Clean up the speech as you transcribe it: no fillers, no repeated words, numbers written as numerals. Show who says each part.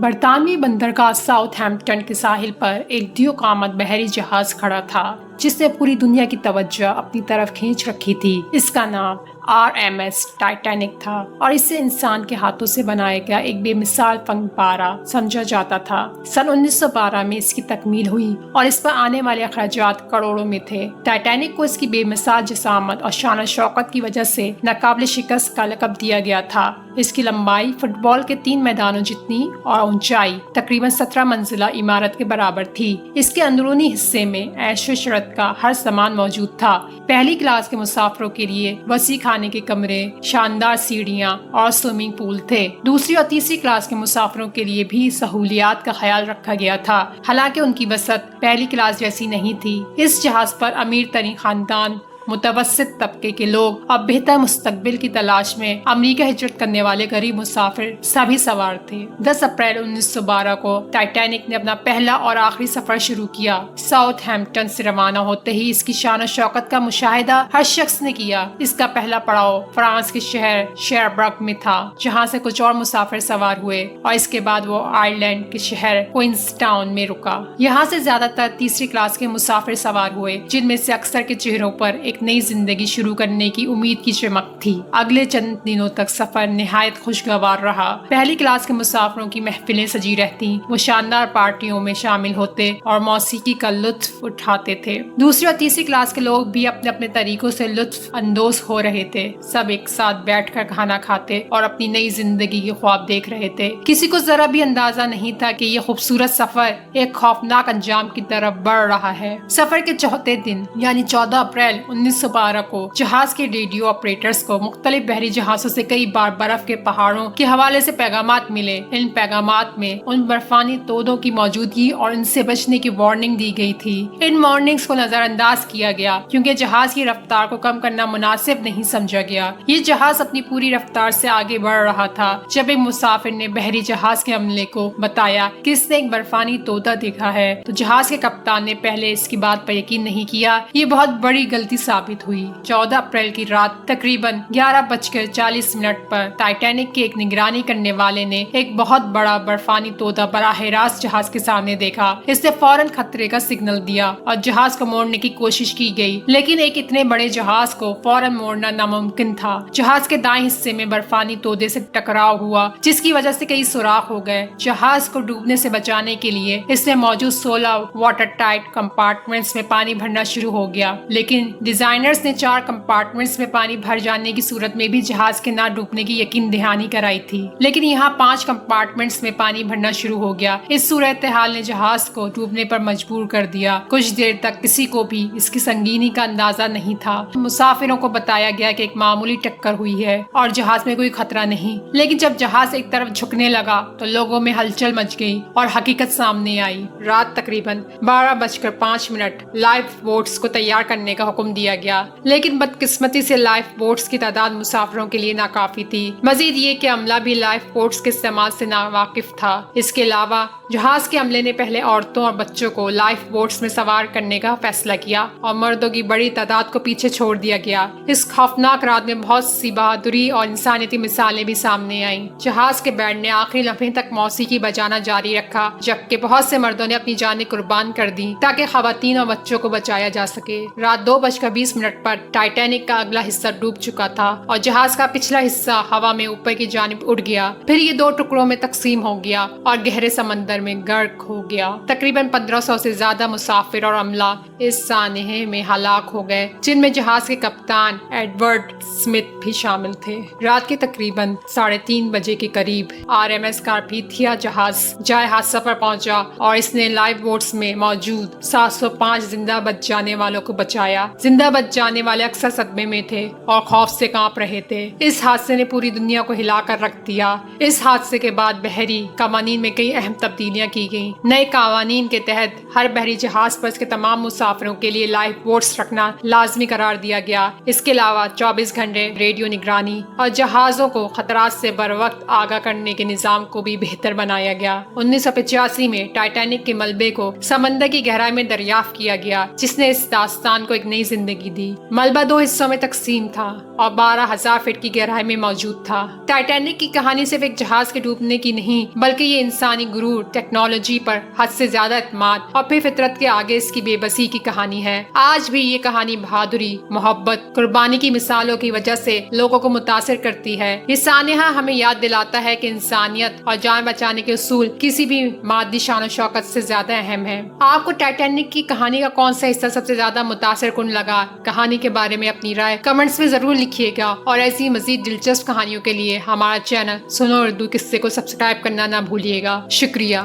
Speaker 1: برطانوی بندرگاہ south Hampton کے ساحل پر ایک دیو آمد بحری جہاز کھڑا تھا جس نے پوری دنیا کی توجہ اپنی طرف کھینچ رکھی تھی۔ اس کا نام RMS ٹائٹینک تھا اور اسے انسان کے ہاتھوں سے بنایا گیا ایک بے مثال فن پارہ سمجھا جاتا تھا۔ سن 1912 میں اس کی تکمیل ہوئی اور اس پر آنے والے اخراجات کروڑوں میں تھے۔ ٹائٹینک کو اس کی بے مثال جسامت اور شان و شوکت کی وجہ سے ناقابل شکست کا لقب دیا گیا تھا۔ اس کی لمبائی فٹ بال کے 3 میدانوں جتنی اور اونچائی تقریباً 17 منزلہ عمارت کے برابر تھی۔ اس کے اندرونی حصے میں عیش و عشرت کا ہر سامان موجود تھا۔ پہلی کلاس کے مسافروں کے لیے وسیع کھانے کے کمرے، شاندار سیڑھیاں اور سوئمنگ پول تھے۔ دوسری اور تیسری کلاس کے مسافروں کے لیے بھی سہولیات کا خیال رکھا گیا تھا، حالانکہ ان کی وسعت پہلی کلاس جیسی نہیں تھی۔ اس جہاز پر امیر ترین خاندان، متوسط طبقے کے لوگ اور بہتر مستقبل کی تلاش میں امریکہ ہجرت کرنے والے غریب مسافر سبھی سوار تھے۔ 10 اپریل 1912 کو ٹائٹینک نے اپنا پہلا اور آخری سفر شروع کیا۔ ساؤتھ ہیمپٹن سے روانہ ہوتے ہی اس کی شان و شوکت کا مشاہدہ ہر شخص نے کیا۔ اس کا پہلا پڑاؤ فرانس کے شہر شیربرگ میں تھا، جہاں سے کچھ اور مسافر سوار ہوئے اور اس کے بعد وہ آئرلینڈ کے شہر کوئنز ٹاؤن میں رکا۔ یہاں سے زیادہ تر تیسری کلاس کے مسافر سوار ہوئے، جن میں سے اکثر کے چہروں پر ایک نئی زندگی شروع کرنے کی امید کی چمک تھی۔ اگلے چند دنوں تک سفر نہایت خوشگوار رہا۔ پہلی کلاس کے مسافروں کی محفلیں سجی رہتی، وہ شاندار پارٹیوں میں شامل ہوتے اور موسیقی کا لطف اٹھاتے تھے۔ دوسری اور تیسری کلاس کے لوگ بھی اپنے اپنے طریقوں سے لطف اندوز ہو رہے تھے۔ سب ایک ساتھ بیٹھ کر کھانا کھاتے اور اپنی نئی زندگی کے خواب دیکھ رہے تھے۔ کسی کو ذرا بھی اندازہ نہیں تھا کہ یہ خوبصورت سفر ایک خوفناک انجام کی طرف بڑھ رہا ہے۔ سفر کے چوتھے دن یعنی 14 اپریل 1912 کو جہاز کے ریڈیو آپریٹرز کو مختلف بحری جہازوں سے کئی بار برف کے پہاڑوں کے حوالے سے پیغامات ملے۔ ان پیغامات میں ان برفانی تودوں کی موجودگی اور ان سے بچنے کی وارننگ دی گئی تھی۔ ان وارننگز کو نظر انداز کیا گیا کیونکہ جہاز کی رفتار کو کم کرنا مناسب نہیں سمجھا گیا۔ یہ جہاز اپنی پوری رفتار سے آگے بڑھ رہا تھا جب ایک مسافر نے بحری جہاز کے عملے کو بتایا کہ اس نے ایک برفانی تودا دیکھا ہے، تو جہاز کے کپتان نے پہلے اس کی بات پر یقین نہیں کیا۔ یہ بہت بڑی غلطی ثابت ہوئی۔ 14 اپریل کی رات تقریباً 11:40 پر ٹائٹینک کے ایک نگرانی کرنے والے نے ایک بہت بڑا برفانی تودا براہ راست جہاز کے سامنے دیکھا۔ اس نے فوراً خطرے کا سگنل دیا اور جہاز کو موڑنے کی کوشش کی گئی، لیکن ایک اتنے بڑے جہاز کو فوراً موڑنا ناممکن تھا۔ جہاز کے دائیں حصے میں برفانی تودے سے ٹکراؤ ہوا، جس کی وجہ سے کئی سوراخ ہو گئے۔ جہاز کو ڈوبنے سے بچانے کے لیے اس میں موجود 16 واٹر ٹائٹ کمپارٹمنٹس میں پانی بھرنا شروع ہو گیا، لیکن ڈیزائنرز نے 4 کمپارٹمنٹس میں پانی بھر جانے کی صورت میں بھی جہاز کے نہ ڈوبنے کی یقین دہانی کرائی تھی، لیکن یہاں 5 کمپارٹمنٹس میں پانی بھرنا شروع ہو گیا۔ اس صورتحال نے جہاز کو ڈوبنے پر مجبور کر دیا۔ کچھ دیر تک کسی کو بھی اس کی سنگینی کا اندازہ نہیں تھا۔ مسافروں کو بتایا گیا کہ ایک معمولی ٹکر ہوئی ہے اور جہاز میں کوئی خطرہ نہیں، لیکن جب جہاز ایک طرف جھکنے لگا تو لوگوں میں ہلچل مچ گئی اور حقیقت سامنے آئی۔ رات تقریباً 12:05 لائف بوٹس کو تیار کرنے کا حکم دیا گیا، لیکن بدقسمتی سے لائف بوٹس کی تعداد مسافروں کے لیے ناکافی تھی۔ مزید یہ کہ عملہ بھی لائف بوٹس کے استعمال سے ناواقف تھا۔ اس کے علاوہ جہاز کے عملے نے پہلے عورتوں اور بچوں کو لائف بوٹس میں سوار کرنے کا فیصلہ کیا اور مردوں کی بڑی تعداد کو پیچھے چھوڑ دیا گیا۔ اس خوفناک رات میں بہت سی بہادری اور انسانیتی مثالیں بھی سامنے آئیں۔ جہاز کے بینڈ نے آخری لمحے تک موسیقی بجانا جاری رکھا، جبکہ بہت سے مردوں نے اپنی جانیں قربان کر دی تاکہ خواتین اور بچوں کو بچایا جا سکے۔ رات 2:20 پر ٹائٹینک کا اگلا حصہ ڈوب چکا تھا اور جہاز کا پچھلا حصہ ہوا میں اوپر کی جانب اڑ گیا۔ پھر یہ 2 ٹکڑوں میں تقسیم ہو گیا اور گہرے سمندر میں غرق ہو گیا۔ تقریباً 1500 سے زیادہ مسافر اور عملہ اس سانحے میں ہلاک ہو گئے، جن میں جہاز کے کپتان ایڈورڈ سمتھ بھی شامل تھے۔ رات کے تقریباً 3:30 بجے کے قریب RMS کارپیتھیا جہاز جائے حادثہ پر پہنچا اور اس نے لائف بوٹس میں موجود 705 زندہ بچ جانے والوں کو بچایا۔ زندہ بچ جانے والے اکثر صدمے میں تھے اور خوف سے کانپ رہے تھے۔ اس حادثے نے پوری دنیا کو ہلا کر رکھ دیا۔ اس حادثے کے بعد بحری قوانین میں کئی اہم تبدیلیاں کی گئیں۔ نئے قوانین کے تحت ہر بحری جہاز پر اس کے تمام مسافر مسافروں کے لیے لائف بوٹس رکھنا لازمی قرار دیا گیا۔ اس کے علاوہ 24 گھنٹے ریڈیو نگرانی اور جہازوں کو خطرات سے بر وقت آگاہ کرنے کے نظام کو بھی بہتر بنایا گیا۔ 1985 میں ٹائٹینک کے ملبے کو سمندر کی گہرائی میں دریافت کیا گیا، جس نے اس داستان کو ایک نئی زندگی دی۔ ملبہ 2 حصوں میں تقسیم تھا اور 12,000 فٹ کی گہرائی میں موجود تھا۔ ٹائٹینک کی کہانی صرف ایک جہاز کے ڈوبنے کی نہیں، بلکہ یہ انسانی غرور، ٹیکنالوجی پر حد سے زیادہ اعتماد اور پھر فطرت کے آگے اس کی بے بسی کی کہانی ہے۔ آج بھی یہ کہانی بہادری، محبت، قربانی کی مثالوں کی وجہ سے لوگوں کو متاثر کرتی ہے۔ یہ سانحہ ہمیں یاد دلاتا ہے کہ انسانیت اور جان بچانے کے اصول کسی بھی مادی شان و شوکت سے زیادہ اہم ہیں۔ آپ کو ٹائٹینک کی کہانی کا کون سا حصہ سب سے زیادہ متاثر کن لگا؟ کہانی کے بارے میں اپنی رائے کمنٹس میں ضرور لکھیے گا، اور ایسی مزید دلچسپ کہانیوں کے لیے ہمارا چینل سنو اردو قصے کو سبسکرائب کرنا نہ بھولیے گا۔ شکریہ۔